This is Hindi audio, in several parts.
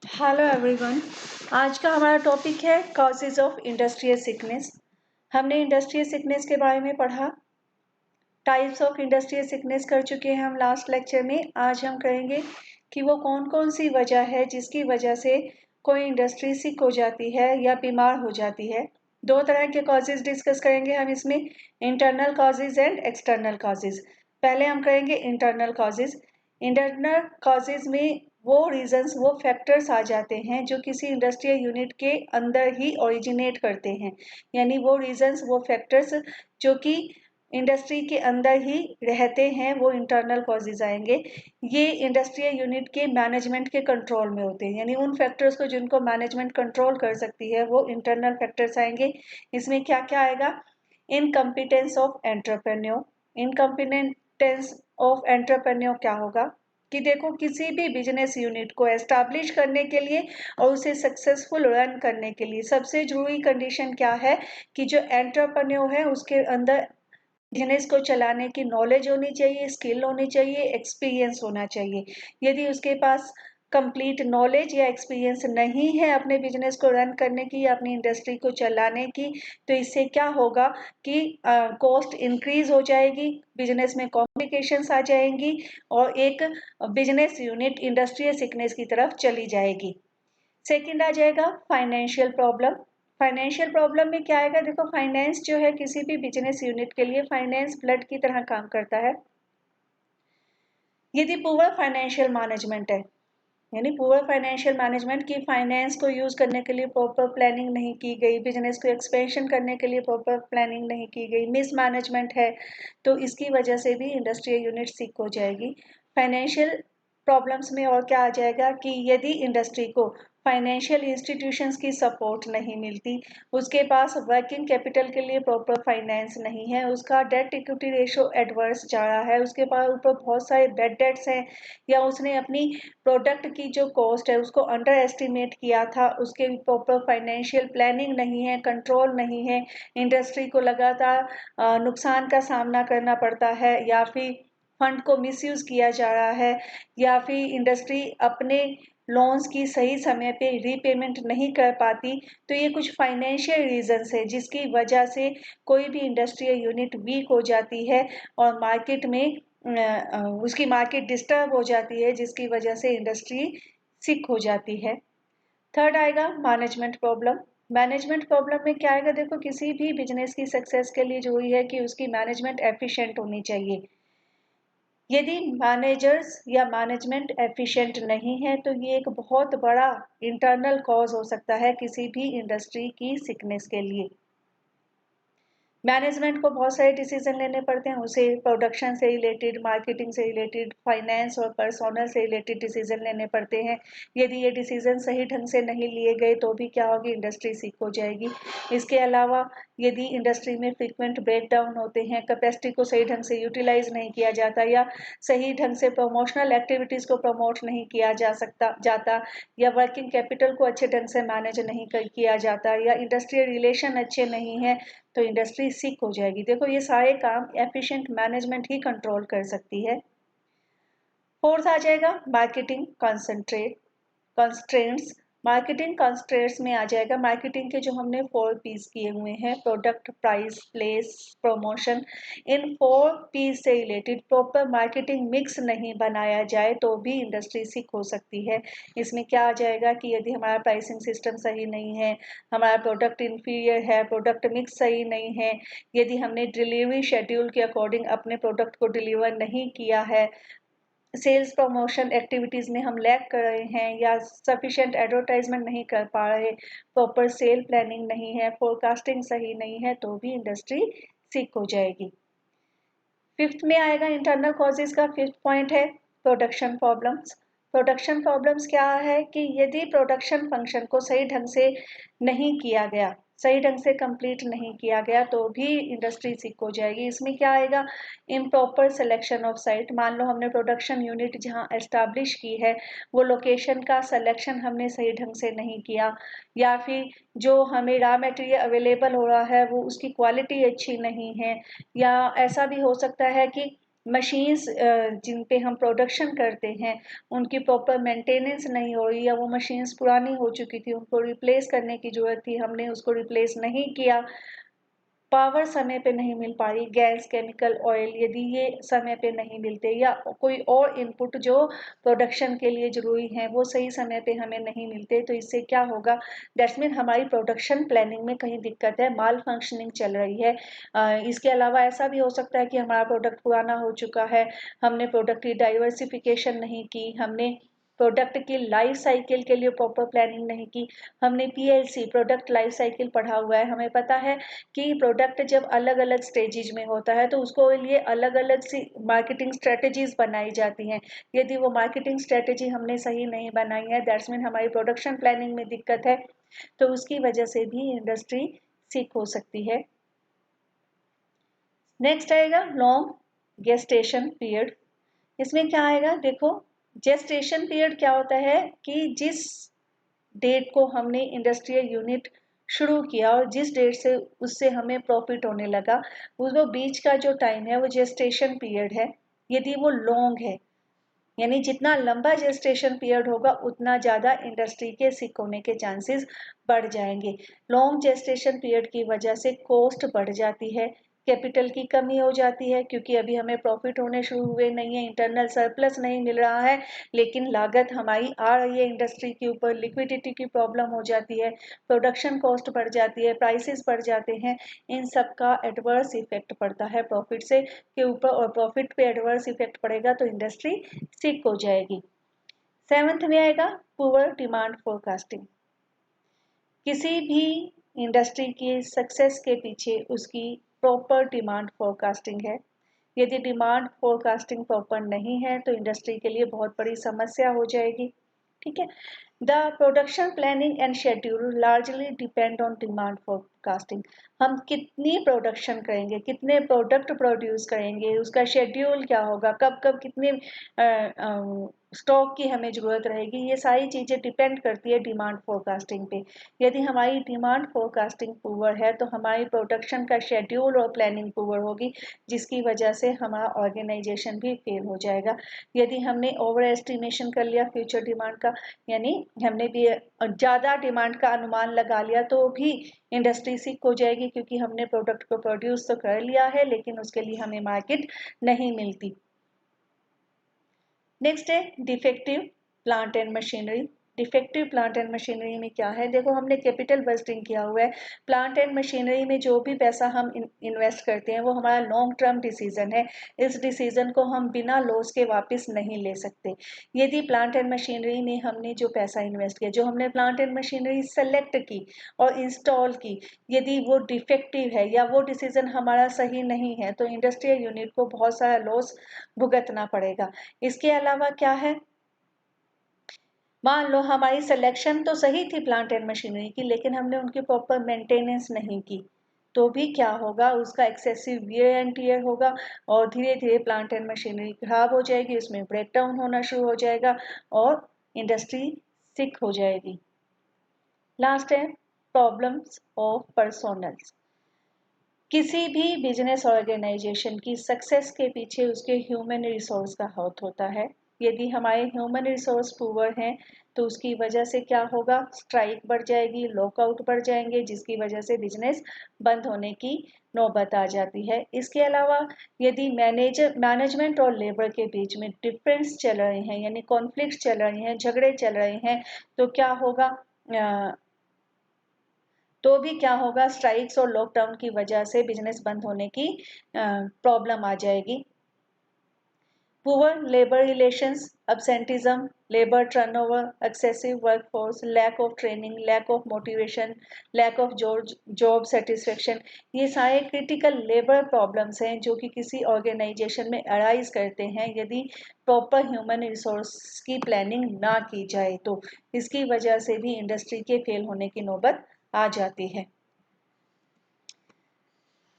Hello everyone. आज का हमारा टॉपिक है कॉजेज ऑफ इंडस्ट्रियल सिकनेस। हमने इंडस्ट्रियल सिकनेस के बारे में पढ़ा, टाइप्स ऑफ इंडस्ट्रियल सिकनेस कर चुके हैं हम लास्ट लेक्चर में। आज हम कहेंगे कि वो कौन कौन सी वजह है जिसकी वजह से कोई इंडस्ट्री सिक हो जाती है या बीमार हो जाती है। दो तरह के कॉजेज डिस्कस करेंगे हम इसमें, internal causes and external causes. पहले हम करेंगे इंटरनल कॉजेज। इंटरनल कॉजेज में वो रीजंस, वो फैक्टर्स आ जाते हैं जो किसी इंडस्ट्रियल यूनिट के अंदर ही ओरिजिनेट करते हैं, यानी वो रीजंस, वो फैक्टर्स जो कि इंडस्ट्री के अंदर ही रहते हैं, वो इंटरनल कॉजेज आएंगे। ये इंडस्ट्रियल यूनिट के मैनेजमेंट के कंट्रोल में होते हैं, यानी उन फैक्टर्स को जिनको मैनेजमेंट कंट्रोल कर सकती है वो इंटरनल फैक्टर्स आएंगे। इसमें क्या क्या आएगा? Incompetence of entrepreneur. Incompetence of entrepreneur क्या होगा कि देखो, किसी भी बिजनेस यूनिट को एस्टैब्लिश करने के लिए और उसे सक्सेसफुल रन करने के लिए सबसे जरूरी कंडीशन क्या है कि जो एंटरप्रेन्योर है उसके अंदर बिजनेस को चलाने की नॉलेज होनी चाहिए, स्किल होनी चाहिए, एक्सपीरियंस होना चाहिए। यदि उसके पास कंप्लीट नॉलेज या एक्सपीरियंस नहीं है अपने बिजनेस को रन करने की या अपनी इंडस्ट्री को चलाने की, तो इससे क्या होगा कि कॉस्ट इंक्रीज हो जाएगी, बिजनेस में कॉम्प्लिकेशंस आ जाएंगी और एक बिजनेस यूनिट इंडस्ट्रियल सिकनेस की तरफ चली जाएगी। सेकंड आ जाएगा फाइनेंशियल प्रॉब्लम। फाइनेंशियल प्रॉब्लम में क्या आएगा? देखो, फाइनेंस जो है किसी भी बिजनेस यूनिट के लिए फाइनेंस ब्लड की तरह काम करता है। यदि पुअर फाइनेंशियल मैनेजमेंट है, यानी पुअर फाइनेंशियल मैनेजमेंट की फाइनेंस को यूज करने के लिए प्रॉपर प्लानिंग नहीं की गई, बिजनेस को एक्सपेंशन करने के लिए प्रॉपर प्लानिंग नहीं की गई, मिसमैनेजमेंट है, तो इसकी वजह से भी इंडस्ट्रियल यूनिट सिक हो जाएगी। फाइनेंशियल प्रॉब्लम्स में और क्या आ जाएगा कि यदि इंडस्ट्री को फाइनेंशियल इंस्टीट्यूशंस की सपोर्ट नहीं मिलती, उसके पास वर्किंग कैपिटल के लिए प्रॉपर फाइनेंस नहीं है, उसका डेट इक्विटी रेशो एडवर्स जा रहा है, उसके पास ऊपर बहुत सारे बेड डेट्स हैं, या उसने अपनी प्रोडक्ट की जो कॉस्ट है उसको अंडर एस्टिमेट किया था, उसके प्रॉपर फाइनेंशियल प्लानिंग नहीं है, कंट्रोल नहीं है, इंडस्ट्री को लगातार नुकसान का सामना करना पड़ता है, या फिर फंड को मिसयूज किया जा रहा है, या फिर इंडस्ट्री अपने लोन्स की सही समय पे रीपेमेंट नहीं कर पाती, तो ये कुछ फाइनेंशियल रीजंस है जिसकी वजह से कोई भी इंडस्ट्रियल यूनिट वीक हो जाती है और मार्केट में उसकी मार्केट डिस्टर्ब हो जाती है, जिसकी वजह से इंडस्ट्री सिक हो जाती है। थर्ड आएगा मैनेजमेंट प्रॉब्लम। मैनेजमेंट प्रॉब्लम में क्या आएगा? देखो, किसी भी बिजनेस की सक्सेस के लिए जरूरी है कि उसकी मैनेजमेंट एफिशिएंट होनी चाहिए। यदि मैनेजर्स या मैनेजमेंट एफिशिएंट नहीं है तो ये एक बहुत बड़ा इंटरनल कॉज हो सकता है किसी भी इंडस्ट्री की सिकनेस के लिए। मैनेजमेंट को बहुत सारे डिसीजन लेने पड़ते हैं, उसे प्रोडक्शन से रिलेटेड, मार्केटिंग से रिलेटेड, फाइनेंस और पर्सोनल से रिलेटेड डिसीजन लेने पड़ते हैं। यदि ये डिसीजन सही ढंग से नहीं लिए गए तो भी क्या होगी? इंडस्ट्री सिक हो जाएगी। इसके अलावा यदि इंडस्ट्री में फ्रीक्वेंट ब्रेक डाउन होते हैं, कैपेसिटी को सही ढंग से यूटिलाइज नहीं किया जाता, या सही ढंग से प्रमोशनल एक्टिविटीज को प्रमोट नहीं किया जाता, या वर्किंग कैपिटल को अच्छे ढंग से मैनेज नहीं किया जाता, या इंडस्ट्रियल रिलेशन अच्छे नहीं है, तो इंडस्ट्री सिक हो जाएगी। देखो, ये सारे काम एफिशिएंट मैनेजमेंट ही कंट्रोल कर सकती है। फोर्थ आ जाएगा मार्केटिंग कंस्ट्रेंट्स। मार्केटिंग कंस्ट्रेंट्स में आ जाएगा मार्केटिंग के जो हमने 4 P's किए हुए हैं, प्रोडक्ट, प्राइस, प्लेस, प्रमोशन। इन 4 P's से रिलेटेड प्रॉपर मार्केटिंग मिक्स नहीं बनाया जाए तो भी इंडस्ट्री सिक हो सकती है। इसमें क्या आ जाएगा कि यदि हमारा प्राइसिंग सिस्टम सही नहीं है, हमारा प्रोडक्ट इन्फीरियर है, प्रोडक्ट मिक्स सही नहीं है, यदि हमने डिलीवरी शेड्यूल के अकॉर्डिंग अपने प्रोडक्ट को डिलीवर नहीं किया है, सेल्स प्रमोशन एक्टिविटीज में हम लैग कर रहे हैं, या सफिशिएंट एडवर्टाइजमेंट नहीं कर पा रहे, प्रॉपर सेल प्लानिंग नहीं है, फोरकास्टिंग सही नहीं है, तो भी इंडस्ट्री सिक हो जाएगी। फिफ्थ में आएगा इंटरनल कॉजेज का फिफ्थ पॉइंट है प्रोडक्शन प्रॉब्लम्स। प्रोडक्शन प्रॉब्लम्स क्या है कि यदि प्रोडक्शन फंक्शन को सही ढंग से नहीं किया गया, सही ढंग से कंप्लीट नहीं किया गया, तो भी इंडस्ट्री सिक हो जाएगी। इसमें क्या आएगा? Improper selection of site. मान लो हमने प्रोडक्शन यूनिट जहाँ एस्टैब्लिश की है वो लोकेशन का सिलेक्शन हमने सही ढंग से नहीं किया, या फिर जो हमें रॉ मटेरियल अवेलेबल हो रहा है वो उसकी क्वालिटी अच्छी नहीं है, या ऐसा भी हो सकता है कि मशीन्स जिन पे हम प्रोडक्शन करते हैं उनकी प्रॉपर मेंटेनेंस नहीं हो रही, या वो मशीन्स पुरानी हो चुकी थी, उनको रिप्लेस करने की ज़रूरत थी, हमने उसको रिप्लेस नहीं किया, पावर समय पे नहीं मिल पा रही, गैस, केमिकल, ऑयल, यदि ये समय पे नहीं मिलते, या कोई और इनपुट जो प्रोडक्शन के लिए ज़रूरी हैं वो सही समय पे हमें नहीं मिलते, तो इससे क्या होगा, दैट्स मीन हमारी प्रोडक्शन प्लानिंग में कहीं दिक्कत है, माल फंक्शनिंग चल रही है। इसके अलावा ऐसा भी हो सकता है कि हमारा प्रोडक्ट पुराना हो चुका है, हमने प्रोडक्ट की डाइवर्सिफिकेशन नहीं की, हमने प्रोडक्ट की लाइफ साइकिल के लिए प्रॉपर प्लानिंग नहीं की, हमने पीएलसी प्रोडक्ट लाइफ साइकिल पढ़ा हुआ है, हमें पता है कि प्रोडक्ट जब अलग अलग स्टेजेज में होता है तो उसको लिए अलग अलग सी मार्केटिंग स्ट्रेटेजीज बनाई जाती हैं, यदि वो मार्केटिंग स्ट्रेटेजी हमने सही नहीं बनाई है, दैट्स मीन हमारी प्रोडक्शन प्लानिंग में दिक्कत है, तो उसकी वजह से भी इंडस्ट्री सिक हो सकती है। नेक्स्ट आएगा लॉन्ग गेस्टेशन पीरियड। इसमें क्या आएगा, देखो जेस्टेशन पीरियड क्या होता है कि जिस डेट को हमने इंडस्ट्रियल यूनिट शुरू किया और जिस डेट से उससे हमें प्रॉफिट होने लगा, वो बीच का जो टाइम है वो जेस्टेशन पीरियड है। यदि वो लॉन्ग है, यानी जितना लंबा जेस्टेशन पीरियड होगा उतना ज़्यादा इंडस्ट्री के सिक होने के चांसेस बढ़ जाएंगे। लॉन्ग जेस्टेशन पीरियड की वजह से कॉस्ट बढ़ जाती है, कैपिटल की कमी हो जाती है, क्योंकि अभी हमें प्रॉफिट होने शुरू हुए नहीं है, इंटरनल सरप्लस नहीं मिल रहा है, लेकिन लागत हमारी आ रही है इंडस्ट्री के ऊपर, लिक्विडिटी की प्रॉब्लम हो जाती है, प्रोडक्शन कॉस्ट बढ़ जाती है, प्राइसेस बढ़ जाते हैं, इन सब का एडवर्स इफेक्ट पड़ता है प्रॉफिट से के ऊपर, और प्रॉफिट पे एडवर्स इफेक्ट पड़ेगा तो इंडस्ट्री सिक हो जाएगी। सेवंथ में आएगा पुअर डिमांड फोरकास्टिंग। किसी भी इंडस्ट्री की सक्सेस के पीछे उसकी प्रॉपर डिमांड फोरकास्टिंग है। यदि डिमांड फोरकास्टिंग प्रॉपर नहीं है तो इंडस्ट्री के लिए बहुत बड़ी समस्या हो जाएगी। ठीक है, the production planning and schedule largely depend on demand forecasting. हम कितनी प्रोडक्शन करेंगे, कितने प्रोडक्ट प्रोड्यूस करेंगे, उसका शेड्यूल क्या होगा, कब कब कितने स्टॉक की हमें ज़रूरत रहेगी, ये सारी चीज़ें डिपेंड करती है डिमांड फोरकास्टिंग पे। यदि हमारी डिमांड फोरकास्टिंग पुअर है तो हमारी प्रोडक्शन का शेड्यूल और प्लानिंग पुअर होगी, जिसकी वजह से हमारा ऑर्गेनाइजेशन भी फेल हो जाएगा। यदि हमने ओवर एस्टिमेशन कर लिया फ्यूचर डिमांड का, यानी हमने भी ज़्यादा डिमांड का अनुमान लगा लिया, तो भी इंडस्ट्री सिक हो जाएगी, क्योंकि हमने प्रोडक्ट को प्रोड्यूस तो कर लिया है लेकिन उसके लिए हमें मार्केट नहीं मिलती। नेक्स्ट है defective plant and machinery. Defective plant and machinery में क्या है, देखो हमने कैपिटल बस्टिंग किया हुआ है, प्लांट एंड मशीनरी में जो भी पैसा हम इन्वेस्ट करते हैं वो हमारा लॉन्ग टर्म डिसीजन है, इस डिसीजन को हम बिना लॉस के वापस नहीं ले सकते। यदि प्लांट एंड मशीनरी में हमने जो पैसा इन्वेस्ट किया, जो हमने प्लांट एंड मशीनरी सेलेक्ट की और इंस्टॉल की, यदि वो डिफेक्टिव है या वो डिसीजन हमारा सही नहीं है तो इंडस्ट्रियल यूनिट को बहुत सारा लॉस भुगतना पड़ेगा। इसके अलावा क्या है, मान लो हमारी सिलेक्शन तो सही थी प्लांट एंड मशीनरी की, लेकिन हमने उनकी प्रॉपर मेंटेनेंस नहीं की, तो भी क्या होगा, उसका एक्सेसिव वियर एंड टियर होगा और धीरे धीरे प्लांट एंड मशीनरी खराब हो जाएगी, उसमें ब्रेक डाउन होना शुरू हो जाएगा और इंडस्ट्री सिक हो जाएगी। लास्ट है प्रॉब्लम्स ऑफ पर्सोनल्स। किसी भी बिजनेस ऑर्गेनाइजेशन की सक्सेस के पीछे उसके ह्यूमन रिसोर्स का हाथ होता है। यदि हमारे ह्यूमन रिसोर्स पुअर हैं तो उसकी वजह से क्या होगा, स्ट्राइक बढ़ जाएगी, लॉकआउट बढ़ जाएंगे, जिसकी वजह से बिजनेस बंद होने की नौबत आ जाती है। इसके अलावा यदि मैनेजमेंट और लेबर के बीच में डिफरेंस चल रहे हैं, यानी कॉन्फ्लिक्ट चल रहे हैं, झगड़े चल रहे हैं, तो क्या होगा, तो भी क्या होगा, स्ट्राइक्स और लॉकडाउन की वजह से बिजनेस बंद होने की प्रॉब्लम आ जाएगी। Poor labour relations, absenteeism, labour turnover, excessive workforce, lack of training, lack of motivation, lack of job satisfaction, ये सारे क्रिटिकल लेबर प्रॉब्लम्स हैं जो कि किसी ऑर्गेनाइजेशन में अराइज करते हैं यदि प्रॉपर ह्यूमन रिसोर्स की प्लानिंग ना की जाए, तो इसकी वजह से भी इंडस्ट्री के फेल होने की नौबत आ जाती है।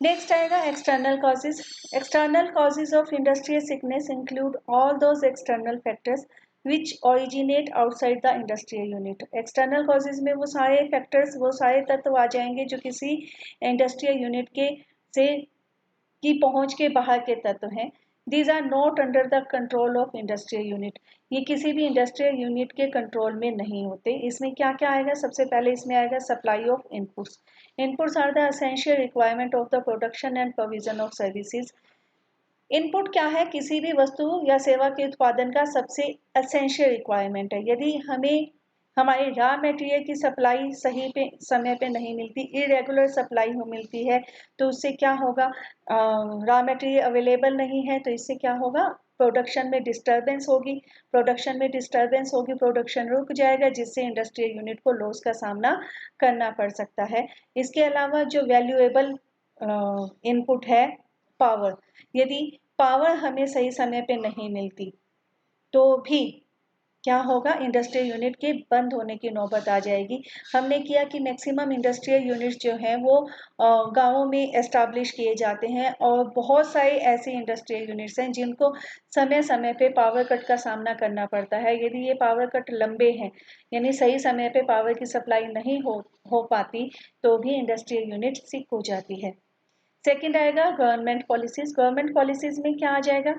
नेक्स्ट आएगा external causes. External causes of industrial sickness include all those external factors which originate outside the industrial unit. External causes में वो सारे फैक्टर्स, वो सारे तत्व आ जाएंगे जो किसी इंडस्ट्रियल यूनिट के से की पहुंच के बाहर के तत्व हैं। These are not under the control of industrial unit. ये किसी भी इंडस्ट्रियल यूनिट के कंट्रोल में नहीं होते। इसमें क्या क्या आएगा? सबसे पहले इसमें आएगा supply of inputs. Inputs are the essential requirement of the production and provision of services. Input क्या है? किसी भी वस्तु या सेवा के उत्पादन का सबसे एसेंशियल रिक्वायरमेंट है। यदि हमें हमारी रॉ मटेरियल की सप्लाई सही पे समय पे नहीं मिलती, इरेगुलर सप्लाई हो मिलती है, तो उससे क्या होगा? रॉ मटेरियल अवेलेबल नहीं है तो इससे क्या होगा? प्रोडक्शन में डिस्टर्बेंस होगी। प्रोडक्शन में डिस्टर्बेंस होगी, प्रोडक्शन रुक जाएगा, जिससे इंडस्ट्रियल यूनिट को लॉस का सामना करना पड़ सकता है। इसके अलावा जो वैल्यूएबल इनपुट है पावर, यदि पावर हमें सही समय पे नहीं मिलती तो भी क्या होगा? इंडस्ट्रियल यूनिट के बंद होने की नौबत आ जाएगी। हमने किया कि मैक्सिमम इंडस्ट्रियल यूनिट्स जो हैं वो गांवों में एस्टाब्लिश किए जाते हैं, और बहुत सारे ऐसे इंडस्ट्रियल यूनिट्स हैं जिनको समय समय पे पावर कट का सामना करना पड़ता है। यदि ये पावर कट लंबे हैं, यानी सही समय पे पावर की सप्लाई नहीं हो पाती, तो भी इंडस्ट्रियल यूनिट सिक हो जाती है। सेकेंड आएगा गवर्नमेंट पॉलिसीज। गवर्नमेंट पॉलिसीज में क्या आ जाएगा?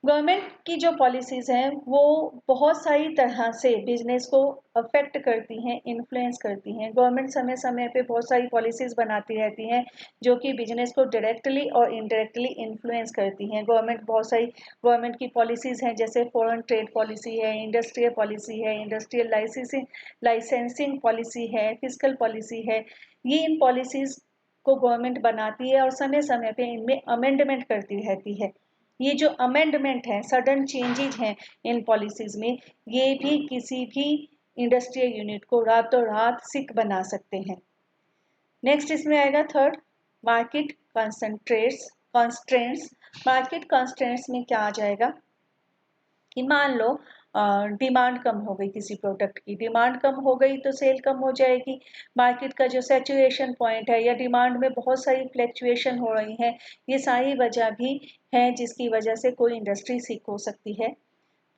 गवर्नमेंट की जो पॉलिसीज हैं वो बहुत सारी तरह से बिजनेस को अफेक्ट करती हैं, इन्फ्लुएंस करती हैं। गवर्नमेंट समय समय पे बहुत सारी पॉलिसीज बनाती रहती हैं जो कि बिजनेस को डायरेक्टली और इनडायरेक्टली इन्फ्लुएंस करती हैं। गवर्नमेंट की पॉलिसीज हैं, जैसे फॉरेन ट्रेड पॉलिसी है, इंडस्ट्रियल पॉलिसी है, इंडस्ट्रियल लाइसेंसिंग पॉलिसी है, फिजिकल पॉलिसी है। ये इन पॉलिसीज को गवर्नमेंट बनाती है और समय समय पे इनमें अमेंडमेंट करती रहती है। ये जो अमेंडमेंट है, सडन चेंजेज हैं इन पॉलिसीज में, ये भी किसी भी इंडस्ट्रियल यूनिट को रातों रात सिक बना सकते हैं। नेक्स्ट इसमें आएगा third, market constraints. Market constraints में क्या आ जाएगा कि मान लो डिमांड कम हो गई, किसी प्रोडक्ट की डिमांड कम हो गई तो सेल कम हो जाएगी। मार्केट का जो सैचुरेशन पॉइंट है, या डिमांड में बहुत सारी फ्लैक्चुएशन हो रही है, ये सारी वजह भी है जिसकी वजह से कोई इंडस्ट्री सिक हो सकती है।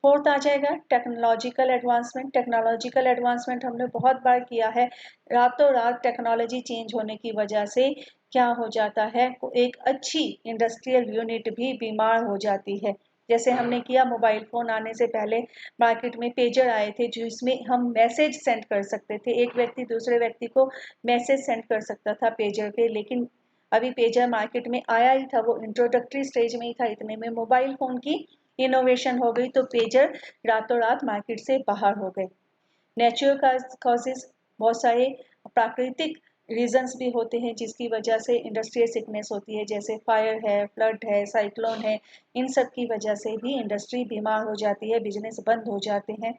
फोर्थ आ जाएगा टेक्नोलॉजिकल एडवांसमेंट। टेक्नोलॉजिकल एडवांसमेंट हमने बहुत बार किया है। रातों रात टेक्नोलॉजी चेंज होने की वजह से क्या हो जाता है? एक अच्छी इंडस्ट्रियल यूनिट भी बीमार हो जाती है। जैसे हमने किया, मोबाइल फोन आने से पहले मार्केट में पेजर आए थे जिसमें हम मैसेज सेंड कर सकते थे, एक व्यक्ति दूसरे व्यक्ति को मैसेज सेंड कर सकता था पेजर पे। लेकिन अभी पेजर मार्केट में आया ही था, वो इंट्रोडक्टरी स्टेज में ही था, इतने में मोबाइल फोन की इनोवेशन हो गई तो पेजर रातों रात मार्केट से बाहर हो गए। नेचुरल कॉजेज, बहुत सारे प्राकृतिक रीजंस भी होते हैं जिसकी वजह से इंडस्ट्रियल सिकनेस होती है, जैसे फायर है, फ्लड है, साइक्लोन है। इन सब की वजह से भी इंडस्ट्री बीमार हो जाती है, बिजनेस बंद हो जाते हैं।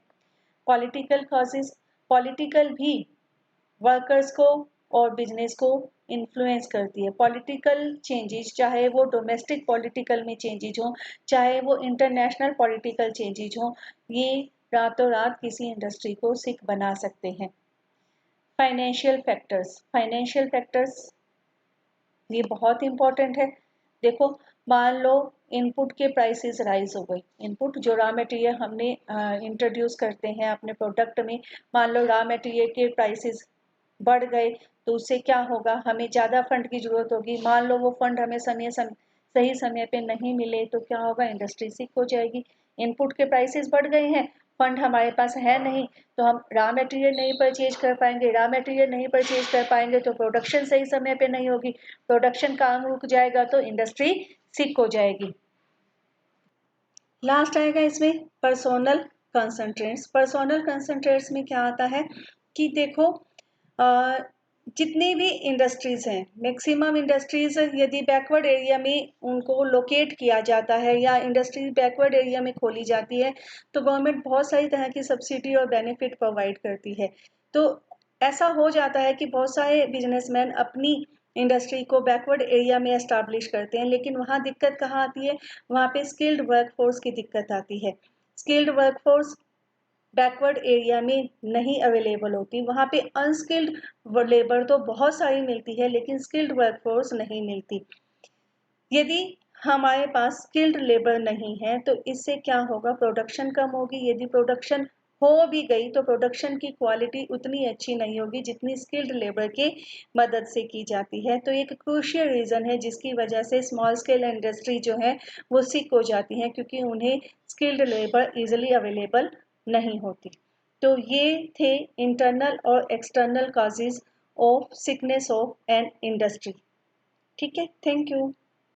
पॉलिटिकल कॉजेज, पॉलिटिकल भी वर्कर्स को और बिजनेस को इन्फ्लुएंस करती है। पॉलिटिकल चेंजेस, चाहे वो डोमेस्टिक पॉलिटिकल में चेंजेस हो, चाहे वो इंटरनेशनल पॉलिटिकल चेंजेस हो, ये रातों रात किसी इंडस्ट्री को सिक बना सकते हैं। फाइनेंशियल फैक्टर्स ये बहुत इंपॉर्टेंट है। देखो, मान लो इनपुट के प्राइसेस राइज हो गई। इनपुट जो रॉ मटेरियल हमने इंट्रोड्यूस करते हैं अपने प्रोडक्ट में, मान लो रॉ मटेरियल के प्राइसेस बढ़ गए तो उससे क्या होगा? हमें ज़्यादा फंड की जरूरत होगी। मान लो वो फंड हमें सही समय पे नहीं मिले तो क्या होगा? इंडस्ट्री सिक हो जाएगी। इनपुट के प्राइसेस बढ़ गए हैं, फंड हमारे पास है नहीं, तो हम रॉ मटेरियल नहीं परचेज कर पाएंगे। रॉ मटेरियल नहीं परचेज कर पाएंगे तो प्रोडक्शन सही समय पे नहीं होगी। प्रोडक्शन काम रुक जाएगा तो इंडस्ट्री सिक हो जाएगी। लास्ट आएगा इसमें पर्सोनल कंसंट्रेंट्स। पर्सोनल कंसंट्रेंट्स में क्या आता है कि देखो, जितनी भी इंडस्ट्रीज हैं, मैक्सिमम इंडस्ट्रीज यदि बैकवर्ड एरिया में उनको लोकेट किया जाता है या इंडस्ट्रीज बैकवर्ड एरिया में खोली जाती है तो गवर्नमेंट बहुत सारी तरह की सब्सिडी और बेनिफिट प्रोवाइड करती है। तो ऐसा हो जाता है कि बहुत सारे बिजनेसमैन अपनी इंडस्ट्री को बैकवर्ड एरिया में एस्टाब्लिश करते हैं, लेकिन वहाँ दिक्कत कहाँ आती है? वहाँ पे स्किल्ड वर्कफोर्स की दिक्कत आती है। स्किल्ड वर्कफोर्स बैकवर्ड एरिया में नहीं अवेलेबल होती। वहाँ पे अनस्किल्ड लेबर तो बहुत सारी मिलती है लेकिन स्किल्ड वर्कफोर्स नहीं मिलती। यदि हमारे पास स्किल्ड लेबर नहीं है तो इससे क्या होगा? प्रोडक्शन कम होगी। यदि प्रोडक्शन हो भी गई तो प्रोडक्शन की क्वालिटी उतनी अच्छी नहीं होगी जितनी स्किल्ड लेबर की मदद से की जाती है। तो एक क्रूशियल रीज़न है जिसकी वजह से स्मॉल स्केल इंडस्ट्री जो है वो सिक हो जाती है, क्योंकि उन्हें स्किल्ड लेबर इजीली अवेलेबल नहीं होती। तो ये थे इंटरनल और external causes of sickness of an industry. ठीक है, थैंक यू।